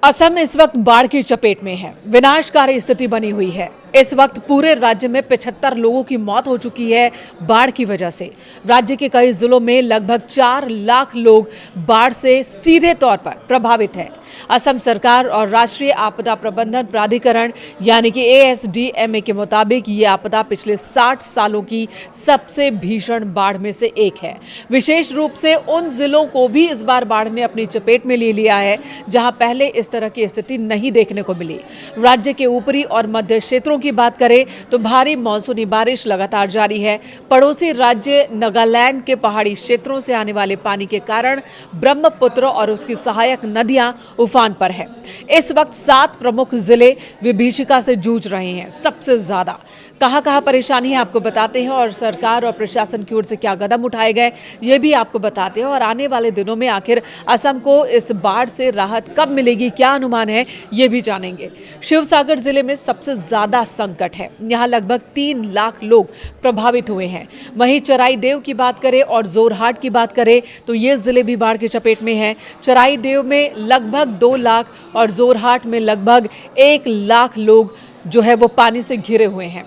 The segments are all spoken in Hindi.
असम इस वक्त बाढ़ की चपेट में है। विनाशकारी स्थिति बनी हुई है। इस वक्त पूरे राज्य में 75 लोगों की मौत हो चुकी है बाढ़ की वजह से। राज्य के कई जिलों में लगभग 4 लाख लोग बाढ़ से सीधे तौर पर प्रभावित हैं। असम सरकार और राष्ट्रीय आपदा प्रबंधन प्राधिकरण यानी कि ASDMA के मुताबिक ये आपदा पिछले 60 सालों की सबसे भीषण बाढ़ में से एक है। विशेष रूप से उन जिलों को भी इस बार बाढ़ ने अपनी चपेट में ले लिया है जहां पहले इस तरह की स्थिति नहीं देखने को मिली। राज्य के ऊपरी और मध्य क्षेत्रों की बात करें तो भारी मॉनसूनी बारिश लगातार जारी है। पड़ोसी राज्य नागालैंड के पहाड़ी क्षेत्रों से आने वाले पानी के कारण ब्रह्मपुत्र और उसकी सहायक नदियां उफान पर है। इस वक्त 7 प्रमुख जिले विभीषिका से जूझ रहे हैं। सबसे ज्यादा कहां परेशानी है आपको बताते हैं और सरकार और प्रशासन की ओर से क्या कदम उठाए गए ये भी आपको बताते हैं और आने वाले दिनों में आखिर असम को इस बाढ़ से राहत कब मिलेगी, क्या अनुमान है, ये भी जानेंगे। शिवसागर जिले में सबसे ज्यादा संकट है। यहाँ लगभग 3 लाख लोग प्रभावित हुए हैं। वहीं चराईदेव की बात करें और जोरहाट की बात करें तो ये जिले भी बाढ़ की चपेट में हैं। चराईदेव में लगभग 2 लाख और जोरहाट में लगभग 1 लाख लोग जो है वो पानी से घिरे हुए हैं।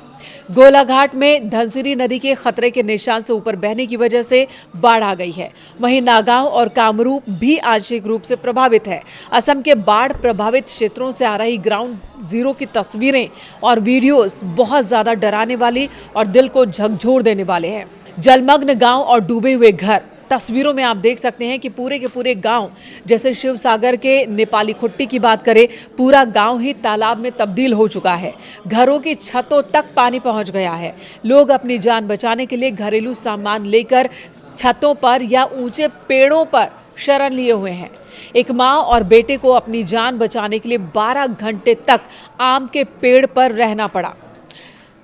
गोलाघाट में धनसिरी नदी के खतरे के निशान से ऊपर बहने की वजह से बाढ़ आ गई है। वहीं नागांव और कामरूप भी आंशिक रूप से प्रभावित है। असम के बाढ़ प्रभावित क्षेत्रों से आ रही ग्राउंड जीरो की तस्वीरें और वीडियोस बहुत ज्यादा डराने वाली और दिल को झकझोर देने वाले हैं। जलमग्न गांव और डूबे हुए घर तस्वीरों में आप देख सकते हैं कि पूरे के पूरे गांव, जैसे शिवसागर के नेपाली खुट्टी की बात करें, पूरा गांव ही तालाब में तब्दील हो चुका है। घरों की छतों तक पानी पहुंच गया है। लोग अपनी जान बचाने के लिए घरेलू सामान लेकर छतों पर या ऊंचे पेड़ों पर शरण लिए हुए हैं। एक मां और बेटे को अपनी जान बचाने के लिए 12 घंटे तक आम के पेड़ पर रहना पड़ा।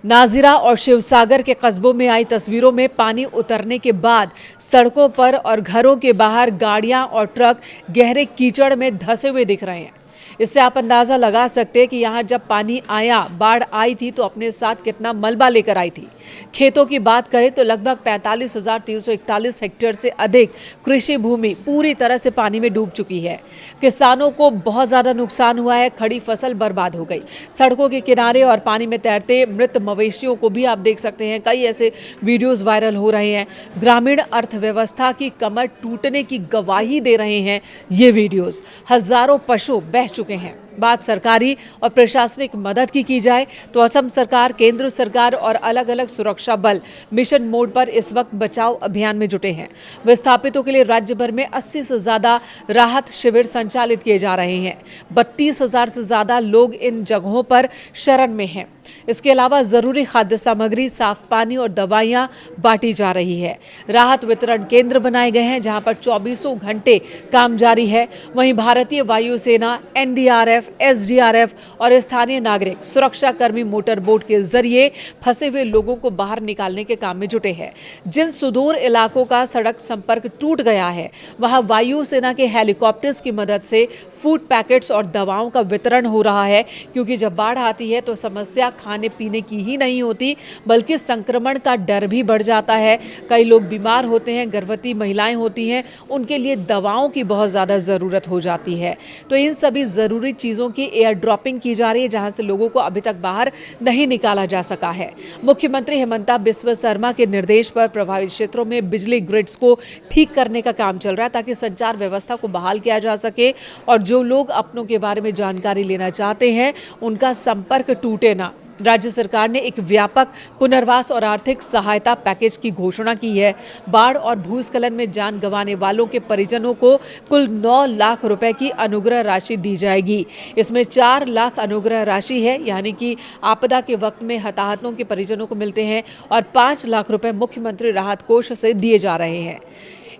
नाजिरा और शिवसागर के कस्बों में आई तस्वीरों में पानी उतरने के बाद सड़कों पर और घरों के बाहर गाड़ियां और ट्रक गहरे कीचड़ में धंसे हुए दिख रहे हैं। इससे आप अंदाजा लगा सकते हैं कि यहाँ जब पानी आया, बाढ़ आई थी तो अपने साथ कितना मलबा लेकर आई थी। खेतों की बात करें तो लगभग 45,341 हेक्टेयर से अधिक कृषि भूमि पूरी तरह से पानी में डूब चुकी है। किसानों को बहुत ज़्यादा नुकसान हुआ है। खड़ी फसल बर्बाद हो गई। सड़कों के किनारे और पानी में तैरते मृत मवेशियों को भी आप देख सकते हैं। कई ऐसे वीडियोज़ वायरल हो रहे हैं। ग्रामीण अर्थव्यवस्था की कमर टूटने की गवाही दे रहे हैं ये वीडियोज़। हज़ारों पशु बह चुके हैं। बात सरकारी और प्रशासनिक मदद की जाए तो असम सरकार, केंद्र सरकार और अलग अलग सुरक्षा बल मिशन मोड पर इस वक्त बचाव अभियान में जुटे हैं। विस्थापितों के लिए राज्य भर में 80 से ज्यादा राहत शिविर संचालित किए जा रहे हैं। 32,000 से ज्यादा लोग इन जगहों पर शरण में हैं। इसके अलावा जरूरी खाद्य सामग्री, साफ पानी और दवाइयां बांटी जा रही है। राहत वितरण केंद्र बनाए गए हैं जहां पर 24 घंटे काम जारी है। वहीं भारतीय वायुसेना, NDRF, SDRF और स्थानीय नागरिक सुरक्षा कर्मी मोटर बोट के जरिए फंसे हुए लोगों को बाहर निकालने के काम में जुटे हैं। जिन सुदूर इलाकों का सड़क संपर्क टूट गया है वहां वायुसेना के हेलीकॉप्टर्स की मदद से फूड पैकेट्स और दवाओं का वितरण हो रहा है, क्योंकि जब बाढ़ आती है तो समस्या खाने पीने की ही नहीं होती बल्कि संक्रमण का डर भी बढ़ जाता है। कई लोग बीमार होते हैं, गर्भवती महिलाएं होती हैं, उनके लिए दवाओं की बहुत ज़्यादा ज़रूरत हो जाती है। तो इन सभी ज़रूरी चीज़ों की एयर ड्रॉपिंग की जा रही है जहां से लोगों को अभी तक बाहर नहीं निकाला जा सका है। मुख्यमंत्री हिमंता बिस्वा शर्मा के निर्देश पर प्रभावित क्षेत्रों में बिजली ग्रिड्स को ठीक करने का काम चल रहा है ताकि संचार व्यवस्था को बहाल किया जा सके और जो लोग अपनों के बारे में जानकारी लेना चाहते हैं उनका संपर्क टूटे ना। राज्य सरकार ने एक व्यापक पुनर्वास और आर्थिक सहायता पैकेज की घोषणा की है। बाढ़ और भूस्खलन में जान गंवाने वालों के परिजनों को कुल 9 लाख रुपए की अनुग्रह राशि दी जाएगी। इसमें 4 लाख अनुग्रह राशि है, यानी कि आपदा के वक्त में हताहतों के परिजनों को मिलते हैं, और 5 लाख रुपए मुख्यमंत्री राहत कोष से दिए जा रहे हैं।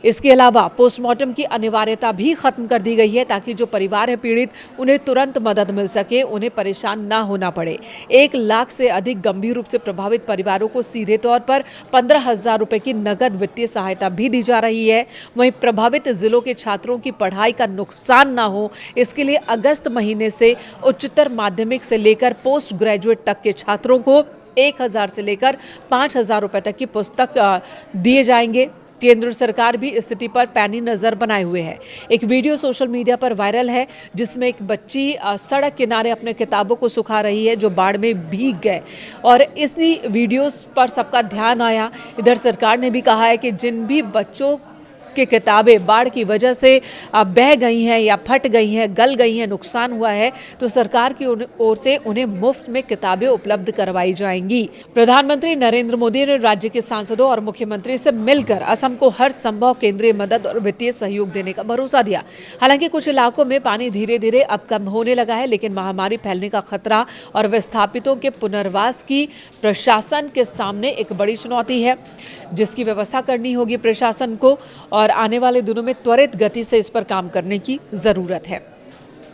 इसके अलावा पोस्टमार्टम की अनिवार्यता भी खत्म कर दी गई है ताकि जो परिवार है पीड़ित, उन्हें तुरंत मदद मिल सके, उन्हें परेशान ना होना पड़े। 1 लाख से अधिक गंभीर रूप से प्रभावित परिवारों को सीधे तौर पर 15,000 रुपए की नगद वित्तीय सहायता भी दी जा रही है। वहीं प्रभावित जिलों के छात्रों की पढ़ाई का नुकसान ना हो, इसके लिए अगस्त महीने से उच्चतर माध्यमिक से लेकर पोस्ट ग्रेजुएट तक के छात्रों को 1,000 से लेकर 5,000 रुपए तक की पुस्तक दिए जाएंगे। केंद्र सरकार भी स्थिति पर पैनी नजर बनाए हुए है। एक वीडियो सोशल मीडिया पर वायरल है जिसमें एक बच्ची सड़क किनारे अपने किताबों को सुखा रही है जो बाढ़ में भीग गए और इसी वीडियोस पर सबका ध्यान आया। इधर सरकार ने भी कहा है कि जिन भी बच्चों की किताबें बाढ़ की वजह से बह गई हैं या फट गई हैं, गल गई हैं, नुकसान हुआ है, तो सरकार की ओर से उन्हें मुफ्त में किताबें उपलब्ध करवाई जाएंगी। प्रधानमंत्री नरेंद्र मोदी ने राज्य के सांसदों और मुख्यमंत्री से मिलकर असम को हर संभव केंद्रीय मदद और वित्तीय सहयोग देने का भरोसा दिया। हालांकि कुछ इलाकों में पानी धीरे धीरे अब कम होने लगा है, लेकिन महामारी फैलने का खतरा और विस्थापितों के पुनर्वास की प्रशासन के सामने एक बड़ी चुनौती है, जिसकी व्यवस्था करनी होगी प्रशासन को और आने वाले दिनों में त्वरित गति से इस पर काम करने की जरूरत है।